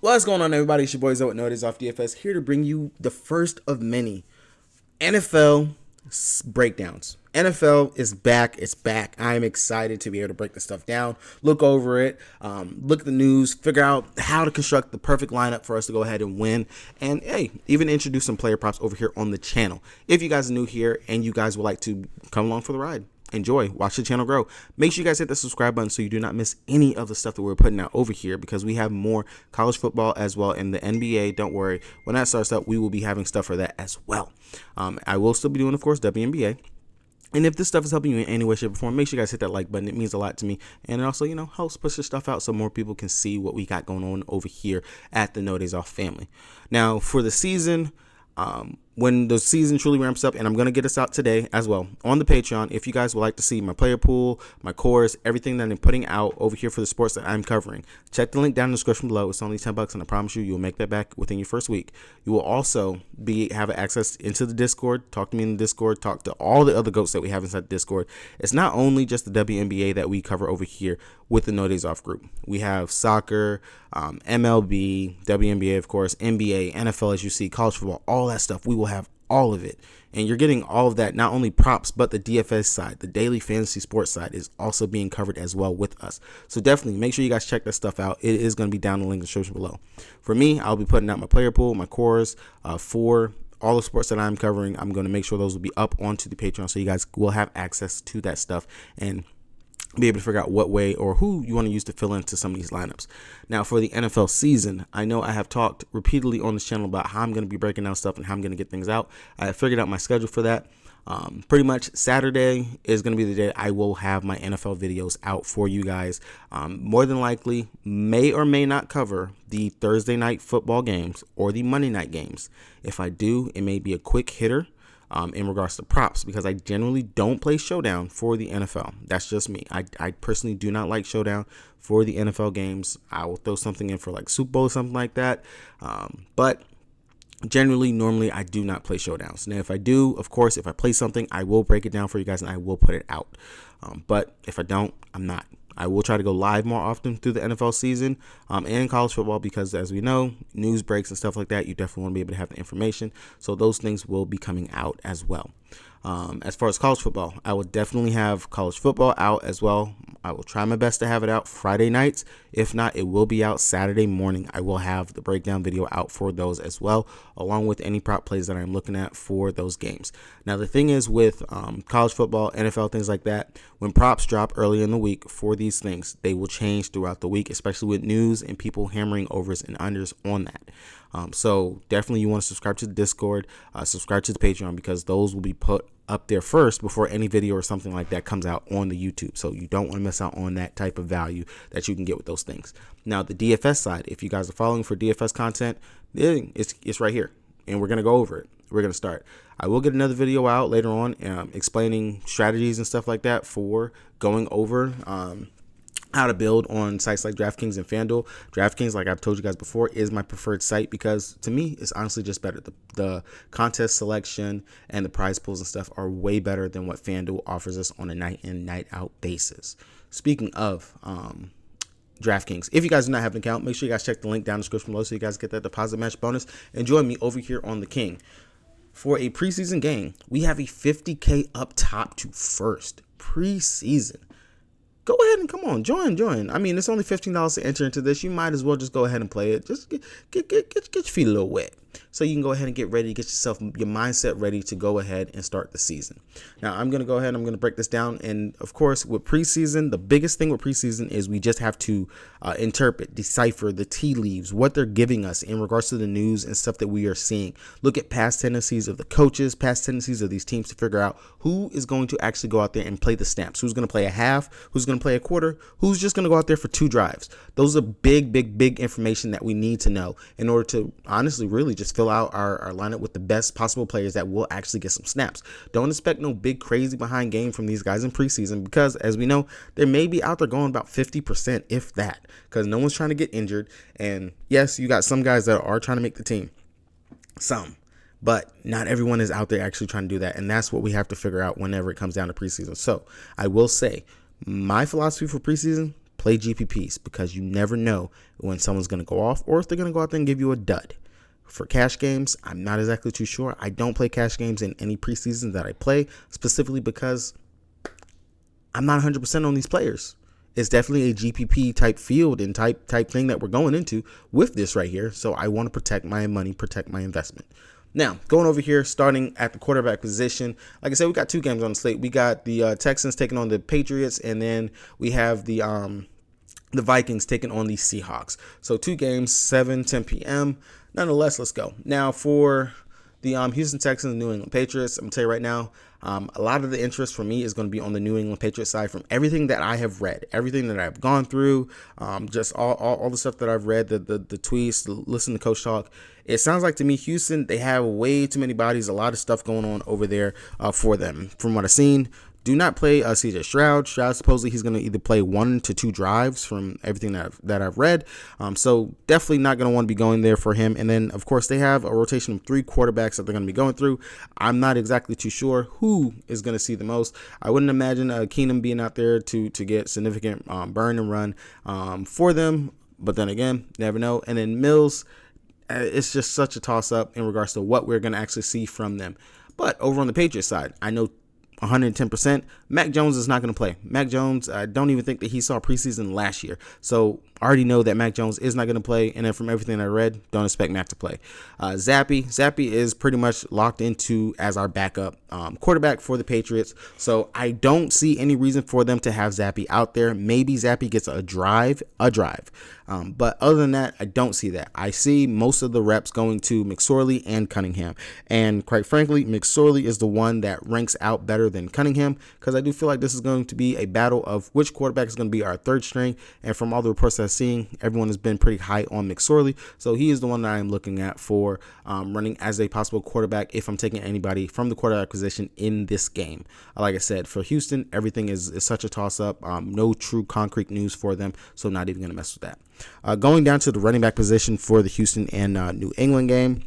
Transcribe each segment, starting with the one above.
What's going on, everybody? It's your boy Zoe with No Days Off DFS, here to bring you the first of many NFL breakdowns. NFL is back. It's back. I'm excited to be able to break this stuff down, look over it, look at the news, figure out how to construct the perfect lineup for us to go ahead and win, and hey, even introduce some player props over here on the channel. If you guys are new here and you guys would like to come along for the ride, enjoy, watch the channel grow. Make sure you guys hit the subscribe button so you do not miss any of the stuff that we're putting out over here, because we have more college football as well in the NBA. Don't worry, when that starts up, we will be having stuff for that as well. I will still be doing, of course, WNBA. And if this stuff is helping you in any way, shape, or form, make sure you guys hit that like button. It means a lot to me. And it also, helps push this stuff out so more people can see what we got going on over here at the No Days Off family. Now, for the season, when the season truly ramps up, and I'm going to get this out today as well on the Patreon, if you guys would like to see my player pool, my cores, everything that I'm putting out over here for the sports that I'm covering, check the link down in the description below. It's only $10, and I promise you, you'll make that back within your first week. You will also have access into the Discord, talk to me in the Discord, talk to all the other goats that we have inside the Discord. It's not only just the WNBA that we cover over here with the No Days Off group. We have soccer, MLB, WNBA, of course, NBA, NFL, as you see, college football, all that stuff. We will have all of it, and you're getting all of that, not only props, but the DFS side, the daily fantasy sports side, is also being covered as well with us. So definitely make sure you guys check that stuff out. It is going to be down in the link in the description below. For me, I'll be putting out my player pool, my cores, for all the sports that I'm covering. I'm going to make sure those will be up onto the Patreon, so you guys will have access to that stuff and be able to figure out what way or who you want to use to fill into some of these lineups. Now, for the NFL season, I know I have talked repeatedly on this channel about how I'm going to be breaking down stuff and how I'm going to get things out. I have figured out my schedule for that. Pretty much Saturday is going to be the day I will have my NFL videos out for you guys. More than likely, may or may not cover the Thursday night football games or the Monday night games. If I do, it may be a quick hitter in regards to props, because I generally don't play Showdown for the NFL. That's just me. I personally do not like Showdown for the NFL games. I will throw something in for like Super Bowl or something like that. But generally, normally, I do not play Showdowns. Now, if I do, of course, if I play something, I will break it down for you guys and I will put it out. But if I don't, I'm not. I will try to go live more often through the NFL season and college football, because as we know, news breaks and stuff like that, you definitely want to be able to have the information. So those things will be coming out as well. As far as college football, I will definitely have college football out as well. I will try my best to have it out Friday nights. If not, it will be out Saturday morning. I will have the breakdown video out for those as well, along with any prop plays that I'm looking at for those games. Now, the thing is with college football, NFL, things like that, when props drop early in the week for these things, they will change throughout the week, especially with news and people hammering overs and unders on that. So definitely you want to subscribe to the Discord, subscribe to the Patreon, because those will be put up there first before any video or something like that comes out on the YouTube. So you don't want to miss out on that type of value that you can get with those things. Now, the DFS side, if you guys are following for DFS content, it's right here, and we're going to go over it. We're going to start. I will get another video out later on explaining strategies and stuff like that for going over how to build on sites like DraftKings and FanDuel. DraftKings, like I've told you guys before, is my preferred site because to me, it's honestly just better. The contest selection and the prize pools and stuff are way better than what FanDuel offers us on a night in, night out basis. Speaking of DraftKings, if you guys do not have an account, make sure you guys check the link down in the description below so you guys get that deposit match bonus and join me over here on the King. For a preseason game, we have a $50K up top to first. Preseason. Go ahead and come on, join. I mean, it's only $15 to enter into this. You might as well just go ahead and play it. Just get your feet a little wet, so you can go ahead and get ready, get yourself your mindset ready to go ahead and start the season. Now, I'm gonna go ahead. I'm gonna break this down, and of course, with preseason, the biggest thing with preseason is we just have to interpret, decipher the tea leaves, what they're giving us in regards to the news and stuff that we are seeing. Look at past tendencies of the coaches, past tendencies of these teams to figure out who is going to actually go out there and play the snaps. Who's going to play a half? Who's going to play a quarter? Who's just going to go out there for 2 drives? Those are big information that we need to know in order to honestly really just fill out our lineup with the best possible players that will actually get some snaps. Don't expect no big crazy behind game from these guys in preseason, because as we know, they may be out there going about 50%, if that, because no one's trying to get injured. And yes, you got some guys that are trying to make the team, but not everyone is out there actually trying to do that. And that's what we have to figure out whenever it comes down to preseason. So I will say my philosophy for preseason, play GPPs, because you never know when someone's going to go off or if they're going to go out there and give you a dud. For cash games, I'm not exactly too sure. I don't play cash games in any preseason that I play, specifically because I'm not 100% on these players. It's definitely a GPP type field and type thing that we're going into with this right here. So I want to protect my money, protect my investment. Now, going over here, starting at the quarterback position, like I said, we got 2 games on the slate. We got the Texans taking on the Patriots, and then we have the Vikings taking on the Seahawks. So 2 games, 10 p.m. Nonetheless, let's go. Now, for the Houston Texans and New England Patriots, I'm going to tell you right now, a lot of the interest for me is going to be on the New England Patriots side from everything that I have read, everything that I've gone through, just all the stuff that I've read, the tweets, listen to Coach talk. It sounds like to me, Houston, they have way too many bodies, a lot of stuff going on over there for them. From what I've seen, do not play CJ Stroud. Stroud, supposedly he's going to either play 1 to 2 drives from everything that I've read. So definitely not going to want to be going there for him. And then, of course, they have a rotation of 3 quarterbacks that they're going to be going through. I'm not exactly too sure who is going to see the most. I wouldn't imagine Keenum being out there to get significant burn and run for them. But then again, never know. And then Mills, it's just such a toss-up in regards to what we're going to actually see from them. But over on the Patriots side, I know 110%. Mac Jones is not going to play. Mac Jones, I don't even think that he saw preseason last year. So I already know that Mac Jones is not going to play. And then from everything I read, don't expect Mac to play. Zappy is pretty much locked into as our backup quarterback for the Patriots. So I don't see any reason for them to have Zappy out there. Maybe Zappy gets a drive. But other than that, I don't see that. I see most of the reps going to McSorley and Cunningham. And quite frankly, McSorley is the one that ranks out better than Cunningham, because I do feel like this is going to be a battle of which quarterback is going to be our 3rd string. And from all the reports I've seen, everyone has been pretty high on McSorley. So he is the one that I'm looking at for running as a possible quarterback if I'm taking anybody from the quarterback position in this game. Like I said, for Houston, everything is such a toss-up. No true concrete news for them, so not even going to mess with that. Going down to the running back position for the Houston and New England game.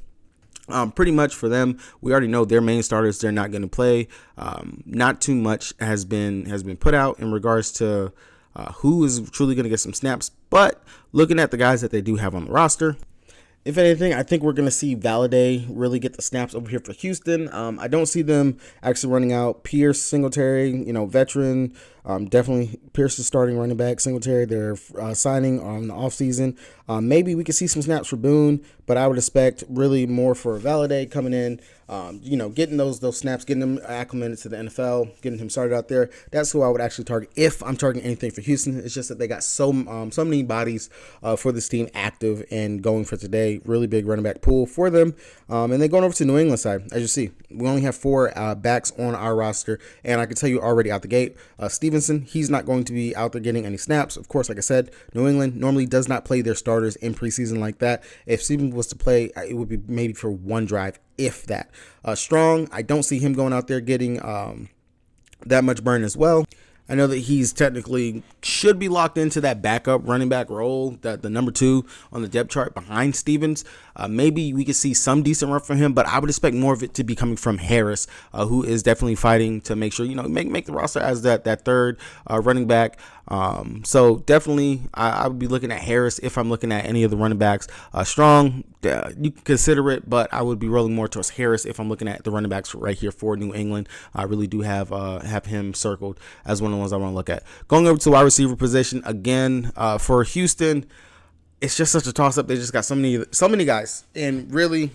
Pretty much for them, we already know their main starters, they're not going to play. Not too much has been put out in regards to who is truly going to get some snaps. But looking at the guys that they do have on the roster, if anything, I think we're going to see Valladay really get the snaps over here for Houston. I don't see them actually running out Pierce, Singletary, veteran. Definitely Pierce is starting running back. Singletary, they're signing on the offseason. Maybe we could see some snaps for Boone, but I would expect really more for Valladay coming in, getting those snaps, getting him acclimated to the NFL, getting him started out there. That's who I would actually target if I'm targeting anything for Houston. It's just that they got so many bodies for this team active and going for today. Really big running back pool for them. And then going over to New England side, as you see, we only have 4 backs on our roster, and I can tell you already out the gate, Stevenson, he's not going to be out there getting any snaps. Of course, like I said, New England normally does not play their starters in preseason like that. If Stevenson was to play, it would be maybe for 1 drive, if that. Strong, I don't see him going out there getting that much burn as well. I know that he's technically should be locked into that backup running back role, that the number 2 on the depth chart behind Stevens. Maybe we could see some decent run from him, but I would expect more of it to be coming from Harris, who is definitely fighting to make sure, make the roster as that 3rd running back. So definitely I would be looking at Harris if I'm looking at any of the running backs. Strong, you can consider it, but I would be rolling more towards Harris if I'm looking at the running backs right here for New England. I really do have him circled as one of the ones I want to look at. Going over to wide receiver position again for Houston, it's just such a toss-up. They just got so many guys, and really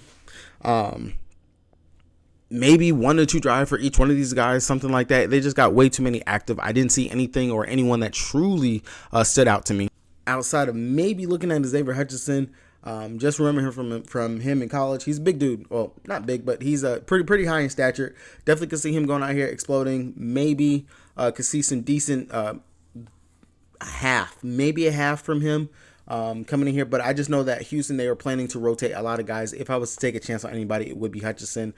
maybe 1 to 2 drive for each one of these guys, something like that. They just got way too many active. I didn't see anything or anyone that truly stood out to me outside of maybe looking at Xavier Hutchinson. Just remember him from him in college. He's a big dude. Well, not big, but he's pretty high in stature. Definitely could see him going out here exploding. Maybe could see some decent maybe a half from him coming in here. But I just know that Houston, they were planning to rotate a lot of guys. If I was to take a chance on anybody, it would be Hutchinson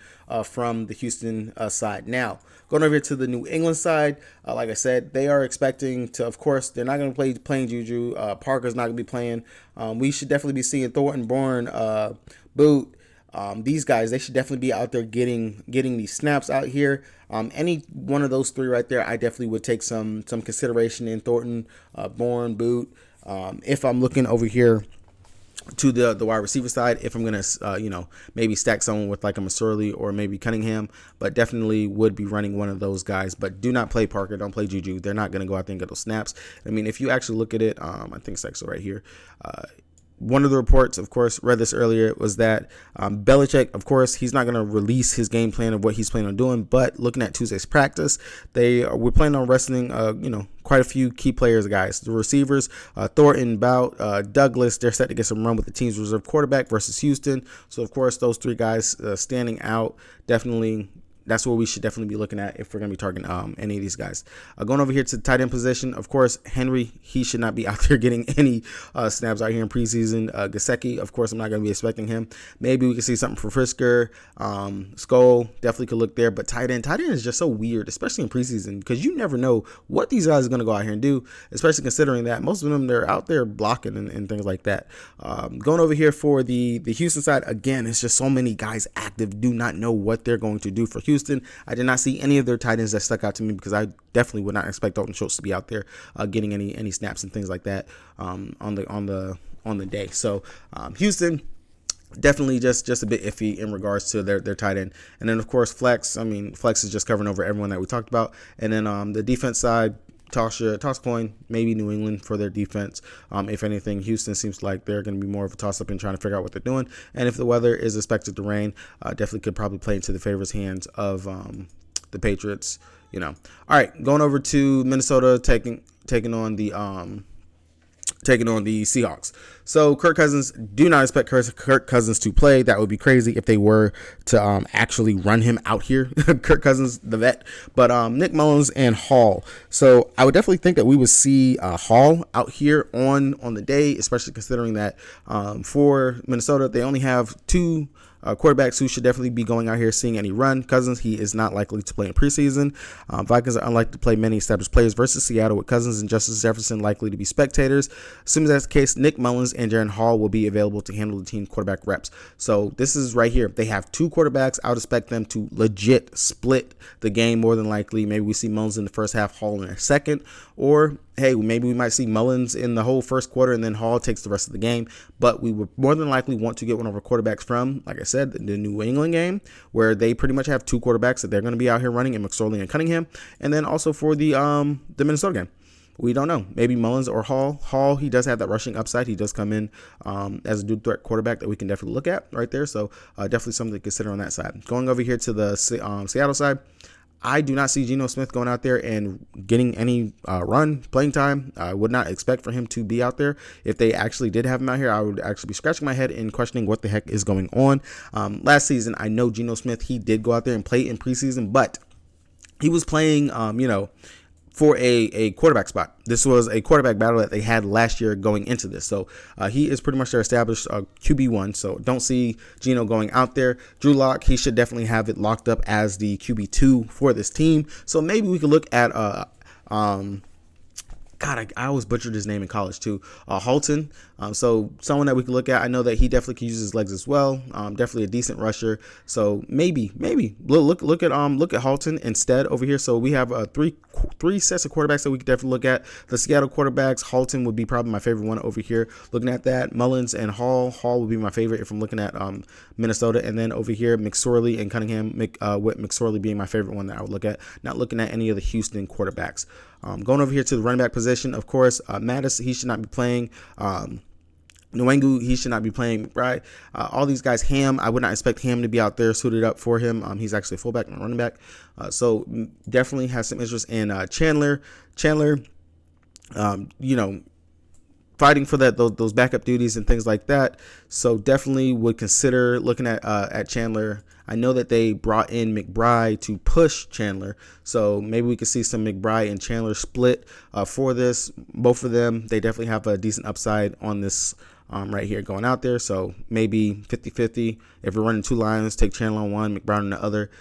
from the Houston side. Now, going over here to the New England side, like I said, they are expecting to, of course, they're not going to play playing Juju. Parker's not going to be playing. We should definitely be seeing Thornton, Bourne, Boot, these guys, they should definitely be out there getting these snaps out here. Any one of those three right there, I definitely would take some consideration in. Thornton, Bourne, Boot. If I'm looking over here to the wide receiver side, if I'm gonna maybe stack someone with like a Masurley or maybe Cunningham, but definitely would be running one of those guys. But do not play Parker, don't play Juju. They're not gonna go out there and get those snaps. I mean, if you actually look at it, I think it's actually right here. One of the reports, of course, read this earlier, was that Belichick, of course, he's not going to release his game plan of what he's planning on doing. But looking at Tuesday's practice, we're planning on resting, quite a few key players, guys. The receivers, Thornton, Bout, Douglas, they're set to get some run with the team's reserve quarterback versus Houston. So, of course, those three guys standing out, definitely. That's what we should definitely be looking at if we're going to be targeting any of these guys. Going over here to the tight end position, of course, Henry, he should not be out there getting any snaps out here in preseason. Gesicki, of course, I'm not going to be expecting him. Maybe we can see something for Frisker. Skull, definitely could look there. But tight end is just so weird, especially in preseason, because you never know what these guys are going to go out here and do, especially considering that most of them, they're out there blocking and things like that. Going over here for the Houston side, again, it's just so many guys active. Do not know what they're going to do for Houston. I did not see any of their tight ends that stuck out to me, because I definitely would not expect Dalton Schultz to be out there getting any snaps and things like that on the day. So Houston, definitely just a bit iffy in regards to their tight end. And then, of course, Flex. I mean, Flex is just covering over everyone that we talked about. And then the defense side, toss coin, maybe New England for their defense. If anything, Houston seems like they're going to be more of a toss-up in trying to figure out what they're doing. And if the weather is expected to rain, definitely could probably play into the favorites' hands of the Patriots. All right, going over to Minnesota, taking on the Seahawks. So Kirk Cousins, do not expect Kirk Cousins to play. That would be crazy if they were to actually run him out here. Kirk Cousins, the vet. But Nick Mullins and Hall. So I would definitely think that we would see Hall out here on the day, especially considering that for Minnesota, they only have two quarterbacks who should definitely be going out here seeing any run. Cousins, he is not likely to play in preseason. Vikings are unlikely to play many established players versus Seattle, with Cousins and Justice Jefferson likely to be spectators. Assuming that's the case, Nick Mullins and Jaren Hall will be available to handle the team quarterback reps. So this is right here. They have two quarterbacks. I would expect them to legit split the game more than likely. Maybe we see Mullins in the first half, Hall in the second, or hey, maybe we might see Mullins in the whole first quarter and then Hall takes the rest of the game. But we would more than likely want to get one of our quarterbacks from, like I said, the New England game, where they pretty much have two quarterbacks that they're going to be out here running, in McSorley and Cunningham. And then also for the Minnesota game, we don't know. Maybe Mullins or Hall. Hall, he does have that rushing upside. He does come in as a dual threat quarterback that we can definitely look at right there. So definitely something to consider on that side. Going over here to the Seattle side, I do not see Geno Smith going out there and getting any playing time. I would not expect for him to be out there. If they actually did have him out here, I would actually be scratching my head and questioning what the heck is going on. Last season, I know Geno Smith, he did go out there and play in preseason, but he was playing, for a quarterback spot. This was a quarterback battle that they had last year going into this. So he is pretty much their established QB1. So don't see Geno going out there. Drew Lock, he should definitely have it locked up as the QB2 for this team. So maybe we could look at I always butchered his name in college too. Halton. So someone that we can look at. I know that he definitely can use his legs as well. Definitely a decent rusher. So maybe look at Halton instead over here. So we have three sets of quarterbacks that we could definitely look at. The Seattle quarterbacks, Halton would be probably my favorite one over here. Looking at that, Mullins and Hall would be my favorite if I'm looking at Minnesota. And then over here, McSorley and Cunningham, with McSorley being my favorite one that I would look at. Not looking at any of the Houston quarterbacks. Going over here to the running back position, of course, Mattis, he should not be playing. Nwangu, he should not be playing, right? All these guys, Ham, I would not expect Ham to be out there suited up for him. He's actually a fullback and a running back. So definitely has some interest in Chandler, fighting for those backup duties and things like that. So definitely would consider looking at Chandler. I know that they brought in McBride to push Chandler, so maybe we could see some McBride and Chandler split for this. Both of them, they definitely have a decent upside on this right here going out there. So maybe 50-50. If we're running two lines, take Chandler on one, McBride on the other.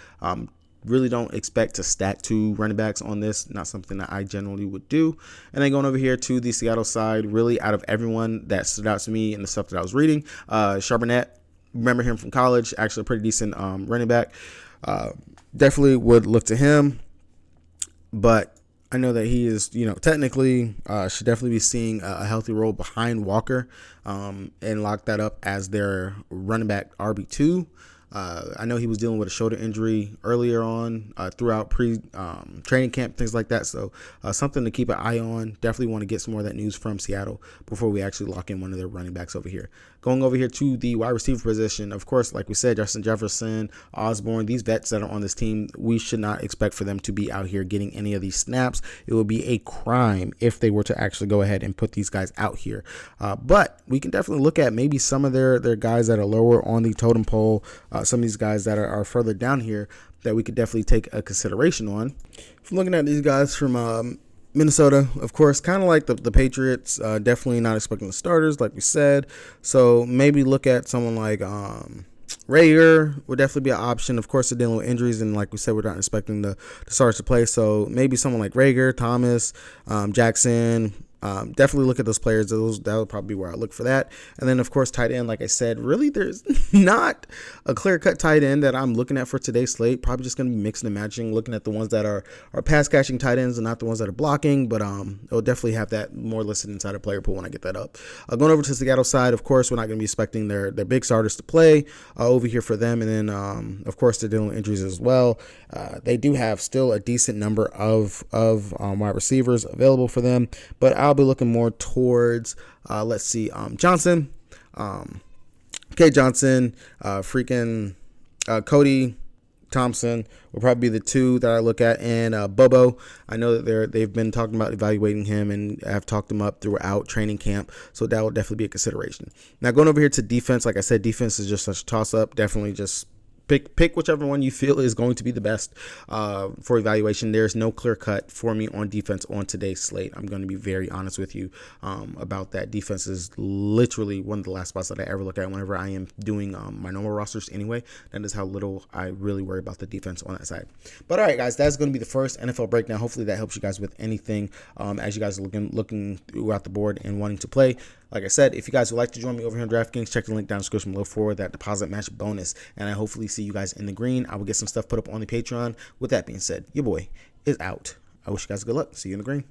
Really don't expect to stack two running backs on this. Not something that I generally would do. And then going over here to the Seattle side, really out of everyone that stood out to me and the stuff that I was reading, Charbonnet, remember him from college. Actually, a pretty decent running back. Definitely would look to him. But I know that he is, technically should definitely be seeing a healthy role behind Walker and lock that up as their running back RB2. I know he was dealing with a shoulder injury earlier on throughout training camp, things like that. So something to keep an eye on. Definitely want to get some more of that news from Seattle before we actually lock in one of their running backs over here. Going over here to the wide receiver position, of course, like we said, Justin Jefferson, Osborne, these vets that are on this team, we should not expect for them to be out here getting any of these snaps. It would be a crime if they were to actually go ahead and put these guys out here. But we can definitely look at maybe some of their guys that are lower on the totem pole, some of these guys that are further down here that we could definitely take a consideration on. If I'm looking at these guys from Minnesota, of course, kind of like the Patriots, definitely not expecting the starters, like we said. So maybe look at someone like Rager would definitely be an option. Of course, they're dealing with injuries, and like we said, we're not expecting the starters to play. So maybe someone like Rager, Thomas, Jackson. Definitely look at those players. That would probably be where I look for that. And then, of course, tight end, like I said, really there's not a clear-cut tight end that I'm looking at for today's slate. Probably just going to be mixing and matching, looking at the ones that are pass-catching tight ends and not the ones that are blocking. But it'll definitely have that more listed inside a player pool when I get that up. Going over to the Seattle side, of course, we're not going to be expecting their big starters to play over here for them. And then, of course, they're dealing with injuries as well. They do have still a decent number of wide receivers available for them. But I'll be looking more towards, Johnson, K. Johnson, Cody Thompson will probably be the two that I look at, and Bobo. I know that they've been talking about evaluating him and have talked him up throughout training camp, so that will definitely be a consideration. Now going over here to defense, like I said, defense is just such a toss-up. Definitely just pick whichever one you feel is going to be the best for evaluation. There's no clear cut for me on defense on today's slate. I'm going to be very honest with you about that. Defense is literally one of the last spots that I ever look at whenever I am doing my normal rosters anyway. That is how little I really worry about the defense on that side. But all right, guys, that's going to be the first NFL breakdown. Hopefully that helps you guys with anything as you guys are looking throughout the board and wanting to play. Like I said, if you guys would like to join me over here on DraftKings, check the link down in the description below for that deposit match bonus. And I hopefully see you guys in the green. I will get some stuff put up on the Patreon. With that being said, your boy is out. I wish you guys good luck. See you in the green.